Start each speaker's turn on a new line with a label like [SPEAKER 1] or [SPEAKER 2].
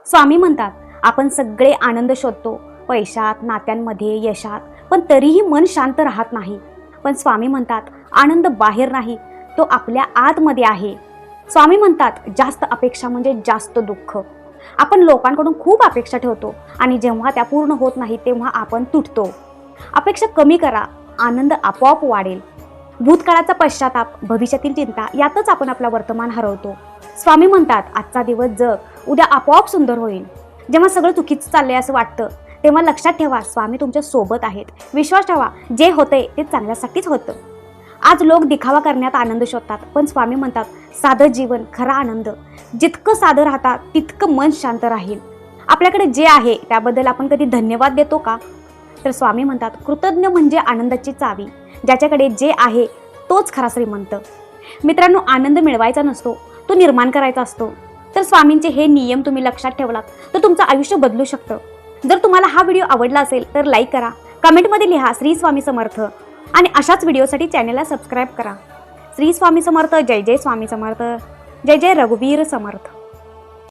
[SPEAKER 1] स्वामी म्हणतात, आपण सगळे आनंद शोधतो, पैशात, नात्यांमध्ये, यशात, पण तरीही मन शांत राहत नाही. पण स्वामी म्हणतात, आनंद बाहेर नाही, तो आपल्या आतमध्ये आहे. स्वामी म्हणतात, जास्त अपेक्षा म्हणजे जास्त दुःख. आपण लोकांकडून खूप अपेक्षा ठेवतो आणि जेव्हा त्या पूर्ण होत नाही तेव्हा आपण तुटतो. अपेक्षा कमी करा, आनंद आपोआप वाढेल. भूतकाळाचा पश्चाताप, भविष्यातील चिंता यातच आपण आपला वर्तमान हरवतो. स्वामी म्हणतात, आजचा दिवस जग, उद्या आपोआप सुंदर होईल. जेव्हा सगळं चुकीचं चाललंय असं वाटतं तेव्हा लक्षात ठेवा, स्वामी तुमच्या सोबत आहेत. विश्वास ठेवा, जे होतंय ते चांगल्यासाठीच होतं. आज लोक दिखावा करण्यात आनंद शोधतात, पण स्वामी म्हणतात, साधं जीवन खरा आनंद. जितकं साधं राहता तितकं मन शांत राहील. आपल्याकडे जे आहे त्याबद्दल आपण कधी धन्यवाद देतो का? तर स्वामी म्हणतात, कृतज्ञ म्हणजे आनंदाची चावी. ज्याच्याकडे जे आहे तोच खरा श्रीमंत. मित्रांनो, आनंद मिळवायचा नसतो, तो निर्माण करायचा असतो. तर स्वामींचे हे नियम तुम्ही लक्षात ठेवलात तर तुमचं आयुष्य बदलू शकतं. जर तुम्हाला हा व्हिडिओ आवडला असेल तर लाईक करा, कमेंटमध्ये लिहा श्री स्वामी समर्थ आणि अशाच व्हिडिओसाठी चॅनलला सबस्क्राईब करा. श्री स्वामी समर्थ. जय जय स्वामी समर्थ. जय जय रघुवीर समर्थ.